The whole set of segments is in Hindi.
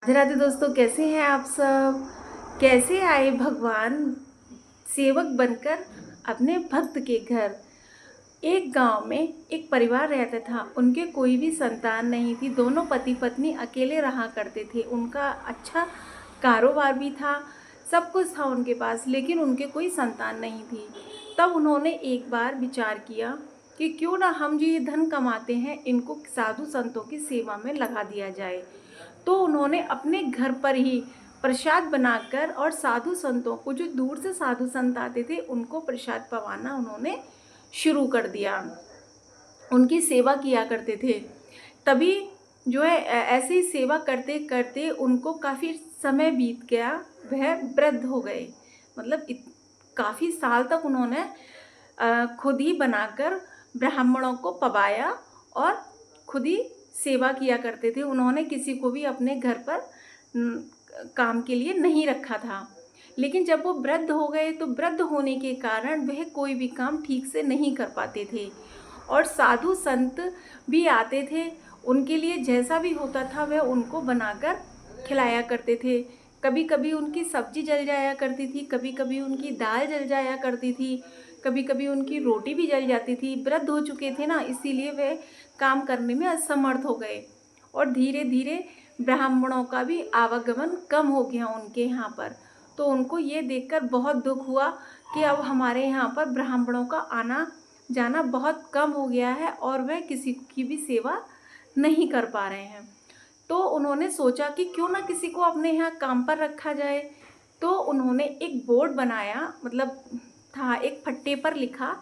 राधे राधे दोस्तों, कैसे हैं आप सब। कैसे आए भगवान सेवक बनकर अपने भक्त के घर। एक गांव में एक परिवार रहता था। उनके कोई भी संतान नहीं थी। दोनों पति पत्नी अकेले रहा करते थे। उनका अच्छा कारोबार भी था, सब कुछ था उनके पास, लेकिन उनके कोई संतान नहीं थी। तब उन्होंने एक बार विचार किया कि क्यों ना हम जो ये धन कमाते हैं इनको साधु संतों की सेवा में लगा दिया जाए। तो उन्होंने अपने घर पर ही प्रसाद बनाकर और साधु संतों को, जो दूर से साधु संत आते थे, उनको प्रसाद पवाना उन्होंने शुरू कर दिया। उनकी सेवा किया करते थे। तभी जो है ऐसे ही सेवा करते करते उनको काफ़ी समय बीत गया। वह वृद्ध हो गए। मतलब काफ़ी साल तक उन्होंने खुद ही बनाकर ब्राह्मणों को पवाया और खुद ही सेवा किया करते थे। उन्होंने किसी को भी अपने घर पर काम के लिए नहीं रखा था। लेकिन जब वो वृद्ध हो गए तो वृद्ध होने के कारण वह कोई भी काम ठीक से नहीं कर पाते थे। और साधु संत भी आते थे, उनके लिए जैसा भी होता था वह उनको बनाकर खिलाया करते थे। कभी कभी उनकी सब्जी जल जाया करती थी, कभी कभी उनकी दाल जल जाया करती थी, कभी कभी उनकी रोटी भी जल जाती थी। वृद्ध हो चुके थे ना, इसीलिए वे काम करने में असमर्थ हो गए। और धीरे धीरे ब्राह्मणों का भी आवागमन कम हो गया उनके यहाँ पर। तो उनको ये देखकर बहुत दुख हुआ कि अब हमारे यहाँ पर ब्राह्मणों का आना जाना बहुत कम हो गया है और वह किसी की भी सेवा नहीं कर पा रहे हैं। तो उन्होंने सोचा कि क्यों ना किसी को अपने यहाँ काम पर रखा जाए। तो उन्होंने एक बोर्ड बनाया, मतलब था, एक फट्टे पर लिखा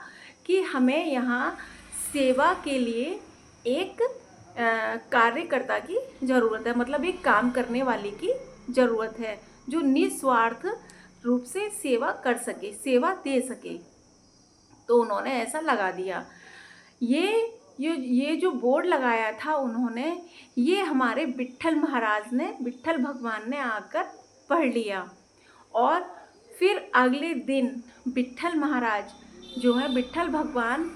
कि हमें यहाँ सेवा के लिए एक कार्यकर्ता की ज़रूरत है, मतलब एक काम करने वाले की ज़रूरत है जो निस्वार्थ रूप से सेवा कर सके, सेवा दे सके। तो उन्होंने ऐसा लगा दिया। ये जो बोर्ड लगाया था उन्होंने, ये हमारे विट्ठल महाराज ने, विट्ठल भगवान ने आकर पढ़ लिया। और फिर अगले दिन विट्ठल महाराज जो है, विट्ठल भगवान,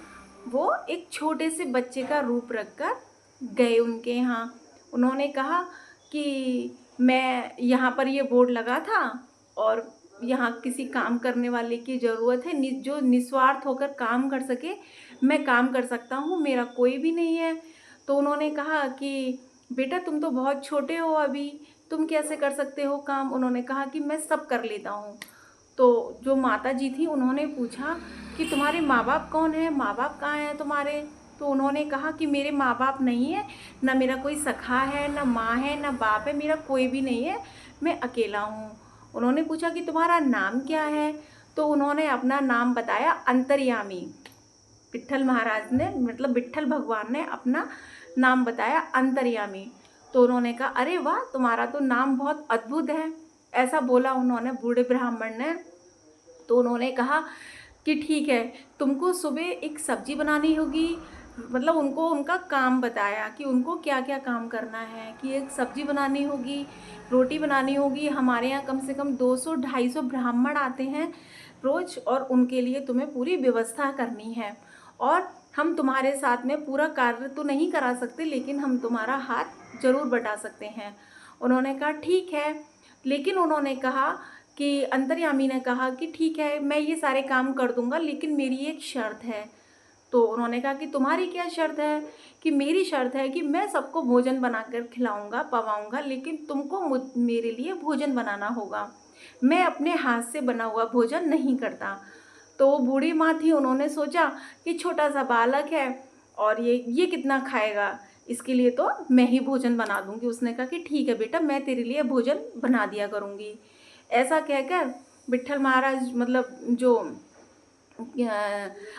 वो एक छोटे से बच्चे का रूप रखकर गए उनके यहाँ। उन्होंने कहा कि मैं यहाँ पर ये बोर्ड लगा था और यहाँ किसी काम करने वाले की ज़रूरत है, जो निस्वार्थ होकर काम कर सके। मैं काम कर सकता हूँ, मेरा कोई भी नहीं है। तो उन्होंने कहा कि बेटा तुम तो बहुत छोटे हो अभी, तुम कैसे कर सकते हो काम। उन्होंने कहा कि मैं सब कर लेता हूँ। तो जो माता जी थी उन्होंने पूछा कि तुम्हारे माँ बाप कौन है, माँ बाप कहाँ हैं तुम्हारे। तो उन्होंने कहा कि मेरे माँ बाप नहीं है, ना मेरा कोई सखा है, ना माँ है, ना बाप है, मेरा कोई भी नहीं है, मैं अकेला हूँ। उन्होंने पूछा कि तुम्हारा नाम क्या है। तो उन्होंने अपना नाम बताया, अंतर्यामी। विट्ठल महाराज ने, मतलब विट्ठल भगवान ने अपना नाम बताया, अंतर्यामी। तो उन्होंने कहा अरे वाह, तुम्हारा तो नाम बहुत अद्भुत है, ऐसा बोला उन्होंने बूढ़े ब्राह्मण ने। तो उन्होंने कहा कि ठीक है, तुमको सुबह एक सब्जी बनानी होगी। मतलब उनको उनका काम बताया कि उनको क्या क्या काम करना है, कि एक सब्जी बनानी होगी, रोटी बनानी होगी। हमारे यहाँ कम से कम 200-250 ब्राह्मण आते हैं रोज़, और उनके लिए तुम्हें पूरी व्यवस्था करनी है। और हम तुम्हारे साथ में पूरा कार्य तो नहीं करा सकते, लेकिन हम तुम्हारा हाथ ज़रूर बटा सकते हैं। उन्होंने कहा ठीक है। लेकिन उन्होंने कहा कि अंतर्यामी ने कहा कि ठीक है, मैं ये सारे काम कर दूंगा, लेकिन मेरी एक शर्त है। तो उन्होंने कहा कि तुम्हारी क्या शर्त है। कि मेरी शर्त है कि मैं सबको भोजन बनाकर खिलाऊंगा, पवाऊंगा, लेकिन तुमको मेरे लिए भोजन बनाना होगा। मैं अपने हाथ से बना हुआ भोजन नहीं करता। तो वो बूढ़ी माँ थी, उन्होंने सोचा कि छोटा सा बालक है और ये कितना खाएगा, इसके लिए तो मैं ही भोजन बना दूंगी। उसने कहा कि ठीक है बेटा, मैं तेरे लिए भोजन बना दिया करूँगी। ऐसा कहकर विट्ठल महाराज, मतलब जो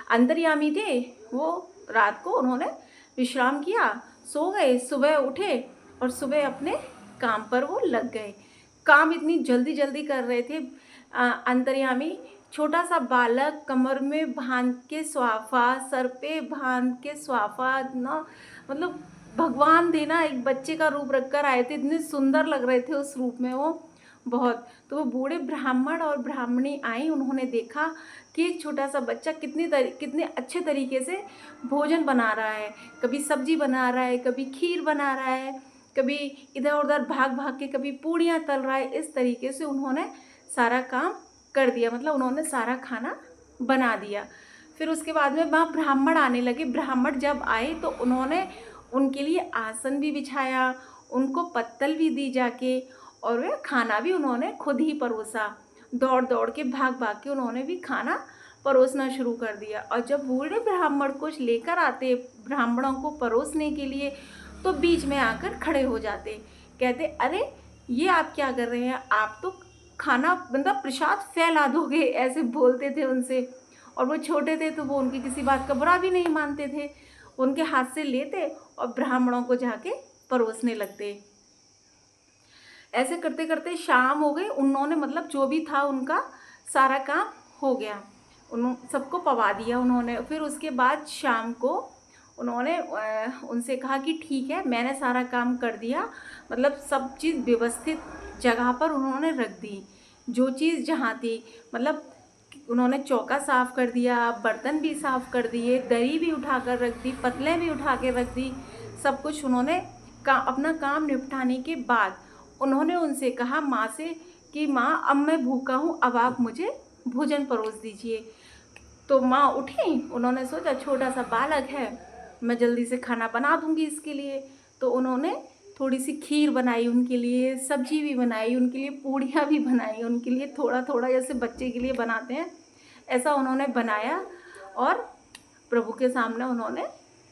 अंतर्यामी थे, वो रात को उन्होंने विश्राम किया, सो गए। सुबह उठे और सुबह अपने काम पर वो लग गए। काम इतनी जल्दी जल्दी कर रहे थे अंतर्यामी। छोटा सा बालक, कमर में बांध के स्वाफा, सर पे बांध के स्वाफा ना, मतलब भगवान थे ना, एक बच्चे का रूप रखकर आए थे। इतने सुंदर लग रहे थे उस रूप में वो, बहुत। तो वो बूढ़े ब्राह्मण और ब्राह्मणी आई, उन्होंने देखा कि एक छोटा सा बच्चा कितने अच्छे तरीके से भोजन बना रहा है। कभी सब्जी बना रहा है, कभी खीर बना रहा है, कभी इधर उधर भाग भाग के कभी पूड़ियाँ तल रहा है। इस तरीके से उन्होंने सारा काम कर दिया, मतलब उन्होंने सारा खाना बना दिया। फिर उसके बाद में वहाँ ब्राह्मण आने लगे। ब्राह्मण जब आए तो उन्होंने उनके लिए आसन भी बिछाया, उनको पत्तल भी दी जाके, और वह खाना भी उन्होंने खुद ही परोसा। दौड़ दौड़ के भाग भाग के उन्होंने भी खाना परोसना शुरू कर दिया। और जब बूढ़े ब्राह्मण कुछ लेकर आते ब्राह्मणों को परोसने के लिए, तो बीच में आकर खड़े हो जाते, कहते अरे ये आप क्या कर रहे हैं, आप तो खाना मतलब प्रसाद फैला दोगे, ऐसे बोलते थे उनसे। और वो छोटे थे तो वो उनकी किसी बात का बुरा भी नहीं मानते थे, उनके हाथ से लेते और ब्राह्मणों को जाके परोसने लगते। ऐसे करते करते शाम हो गई। उन्होंने मतलब जो भी था उनका सारा काम हो गया, उन सबको पवा दिया उन्होंने। फिर उसके बाद शाम को उन्होंने उनसे कहा कि ठीक है, मैंने सारा काम कर दिया, मतलब सब चीज़ व्यवस्थित जगह पर उन्होंने रख दी, जो चीज़ जहाँ थी, मतलब उन्होंने चौका साफ़ कर दिया, बर्तन भी साफ़ कर दिए, दरी भी उठा कर रख दी, पतलें भी उठा के रख दी। सब कुछ उन्होंने अपना काम निपटाने के बाद उन्होंने उनसे कहा माँ से कि माँ अब मैं भूखा हूँ, अब आप मुझे भोजन परोस दीजिए। तो माँ उठी, उन्होंने सोचा छोटा सा बालक है, मैं जल्दी से खाना बना दूँगी इसके लिए। तो उन्होंने थोड़ी सी खीर बनाई उनके लिए, सब्जी भी बनाई उनके लिए, पूड़ियाँ भी बनाई उनके लिए, थोड़ा थोड़ा जैसे बच्चे के लिए बनाते हैं ऐसा उन्होंने बनाया और प्रभु के सामने उन्होंने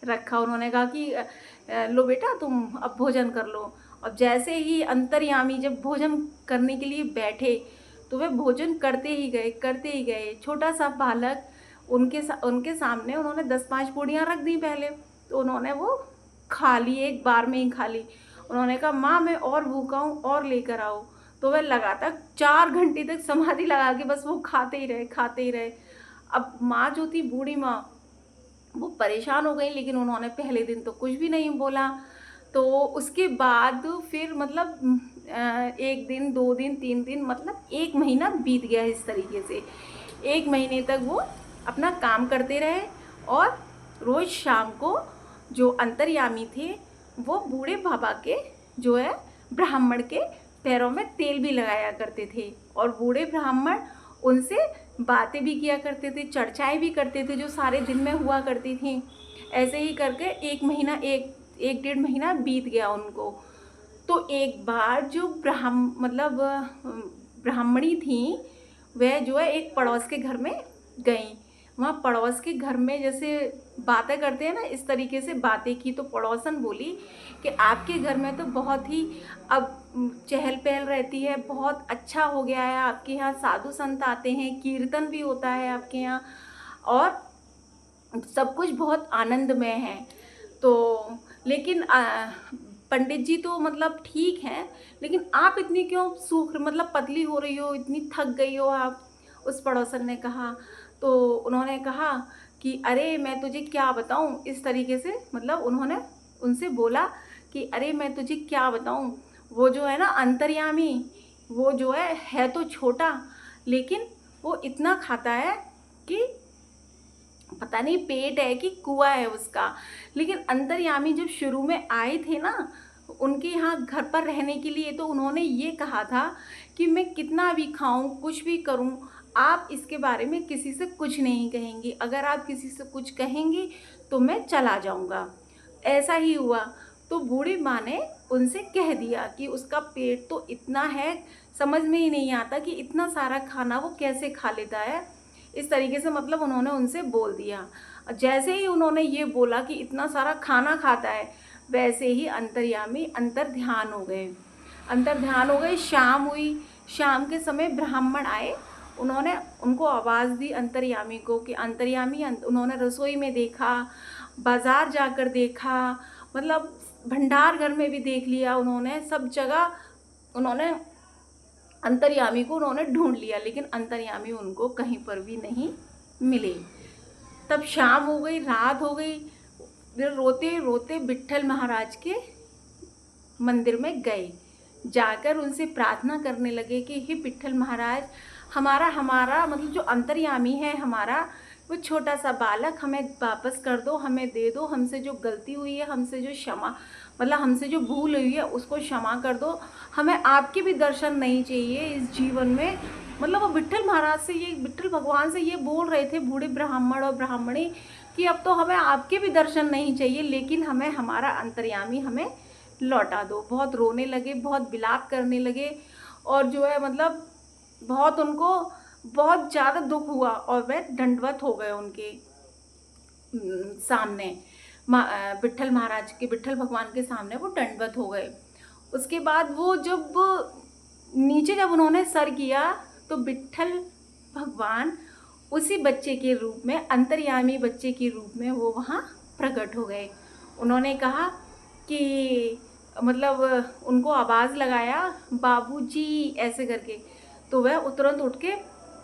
रखा। उन्होंने कहा कि लो बेटा तुम अब भोजन कर लो। अब जैसे ही अंतर्यामी जब भोजन करने के लिए बैठे तो वे भोजन करते ही गए। छोटा सा बालक उनके सामने उन्होंने 10-5 पूड़ियाँ रख दी पहले, तो उन्होंने वो खा ली, एक बार में ही खा ली। उन्होंने कहा माँ मैं और भूखा हूँ और लेकर आओ। तो वह लगातार 4 घंटे तक समाधि लगा के बस वो खाते ही रहे। अब माँ जो थी बूढ़ी माँ वो परेशान हो गई, लेकिन उन्होंने पहले दिन तो कुछ भी नहीं बोला। तो उसके बाद फिर मतलब 1 दिन 2 दिन 3 दिन मतलब 1 महीना बीत गया। इस तरीके से 1 महीने तक वो अपना काम करते रहे और रोज़ शाम को जो अंतर्यामी थे वो बूढ़े बाबा के जो है ब्राह्मण के पैरों में तेल भी लगाया करते थे, और बूढ़े ब्राह्मण उनसे बातें भी किया करते थे, चर्चाएं भी करते थे जो सारे दिन में हुआ करती थी। ऐसे ही करके 1 महीना 1-1.5 महीना बीत गया उनको। तो एक बार जो ब्राह्मणी थी वह जो है एक पड़ोस के घर में गई। वहाँ पड़ोस के घर में जैसे बातें करते हैं ना, इस तरीके से बातें की। तो पड़ोसन बोली कि आपके घर में तो बहुत ही अब चहल पहल रहती है, बहुत अच्छा हो गया है, आपके यहाँ साधु संत आते हैं, कीर्तन भी होता है आपके यहाँ, और सब कुछ बहुत आनंदमय है। तो लेकिन पंडित जी तो मतलब ठीक हैं, लेकिन आप इतनी क्यों सूख मतलब पतली हो रही हो, इतनी थक गई हो आप, उस पड़ोसन ने कहा। तो उन्होंने कहा कि अरे मैं तुझे क्या बताऊं, इस तरीके से मतलब उन्होंने उनसे बोला कि अरे मैं तुझे क्या बताऊं, वो जो है ना अंतर्यामी, वो जो है तो छोटा, लेकिन वो इतना खाता है कि पता नहीं पेट है कि कुआं है उसका। लेकिन अंतर्यामी जब शुरू में आए थे ना उनके यहाँ घर पर रहने के लिए, तो उन्होंने ये कहा था कि मैं कितना भी खाऊं, कुछ भी करूं, आप इसके बारे में किसी से कुछ नहीं कहेंगी, अगर आप किसी से कुछ कहेंगी तो मैं चला जाऊंगा। ऐसा ही हुआ। तो बूढ़ी माँ ने उनसे कह दिया कि उसका पेट तो इतना है, समझ में ही नहीं आता कि इतना सारा खाना वो कैसे खा लेता है। इस तरीके से मतलब उन्होंने उनसे बोल दिया। जैसे ही उन्होंने ये बोला कि इतना सारा खाना खाता है, वैसे ही अंतर्यामी अंतर ध्यान हो गए। शाम हुई, शाम के समय ब्राह्मण आए, उन्होंने उनको आवाज़ दी अंतर्यामी को कि अंतर्यामी। उन्होंने रसोई में देखा, बाज़ार जाकर देखा, मतलब भंडार घर में भी देख लिया उन्होंने, सब जगह उन्होंने अंतर्यामी को उन्होंने ढूंढ लिया, लेकिन अंतर्यामी उनको कहीं पर भी नहीं मिले। तब शाम हो गई, रात हो गई। फिर रोते रोते विट्ठल महाराज के मंदिर में गए, जाकर उनसे प्रार्थना करने लगे कि हे विट्ठल महाराज, हमारा मतलब जो अंतर्यामी है हमारा, वो छोटा सा बालक हमें वापस कर दो, हमें दे दो, हमसे जो गलती हुई है, हमसे जो क्षमा मतलब हमसे जो भूल हुई है उसको क्षमा कर दो, हमें आपके भी दर्शन नहीं चाहिए इस जीवन में। मतलब वो विट्ठल महाराज से ये, विट्ठल भगवान से ये बोल रहे थे बूढ़े ब्राह्मण और ब्राह्मणी कि अब तो हमें आपके भी दर्शन नहीं चाहिए, लेकिन हमें हमारा अंतर्यामी हमें लौटा दो। बहुत रोने लगे, बहुत विलाप करने लगे, और जो है मतलब बहुत उनको बहुत ज़्यादा दुख हुआ, और वह दंडवत हो गए उनके सामने। विट्ठल महाराज के, विट्ठल भगवान के सामने वो दंडवत हो गए। उसके बाद वो जब नीचे जब उन्होंने सर किया तो विट्ठल भगवान उसी बच्चे के रूप में, अंतर्यामी बच्चे के रूप में वो वहाँ प्रकट हो गए। उन्होंने कहा कि मतलब उनको आवाज़ लगाया बाबूजी ऐसे करके, तो वह तुरंत उठ के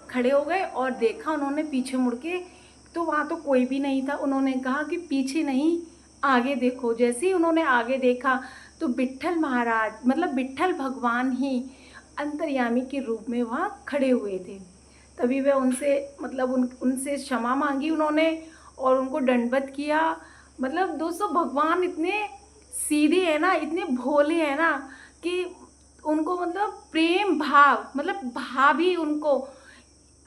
खड़े हो गए और देखा उन्होंने पीछे मुड़ के, तो वहाँ तो कोई भी नहीं था। उन्होंने कहा कि पीछे नहीं आगे देखो। जैसे ही उन्होंने आगे देखा तो विट्ठल महाराज मतलब विट्ठल भगवान ही अंतर्यामी के रूप में वहाँ खड़े हुए थे। तभी वह उनसे मतलब उनसे क्षमा मांगी उन्होंने और उनको दंडवत किया। मतलब दोस्तों भगवान इतने सीधे हैं ना, इतने भोले हैं ना कि उनको मतलब प्रेम भाव, मतलब भाभी उनको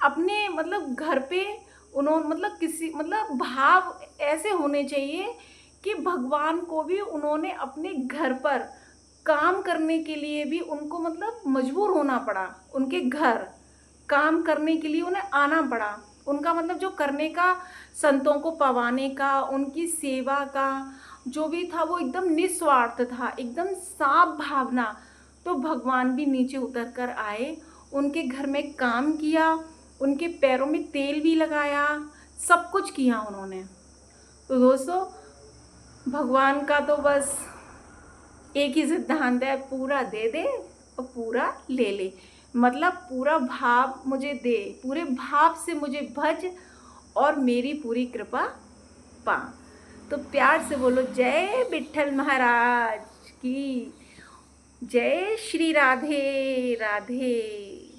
अपने मतलब घर पे उन्होंने मतलब किसी मतलब भाव ऐसे होने चाहिए कि भगवान को भी उन्होंने अपने घर पर काम करने के लिए भी उनको मतलब मजबूर होना पड़ा। उनके घर काम करने के लिए उन्हें आना पड़ा। उनका मतलब जो करने का, संतों को पवाने का, उनकी सेवा का जो भी था वो एकदम निस्वार्थ था, एकदम साफ भावना। तो भगवान भी नीचे उतर कर आए, उनके घर में काम किया, उनके पैरों में तेल भी लगाया, सब कुछ किया उन्होंने। तो दोस्तों भगवान का तो बस एक ही सिद्धांत है, पूरा दे दे और पूरा ले ले। मतलब पूरा भाव मुझे दे, पूरे भाव से मुझे भज और मेरी पूरी कृपा पा। तो प्यार से बोलो जय विट्ठल महाराज की जय। श्री राधे राधे।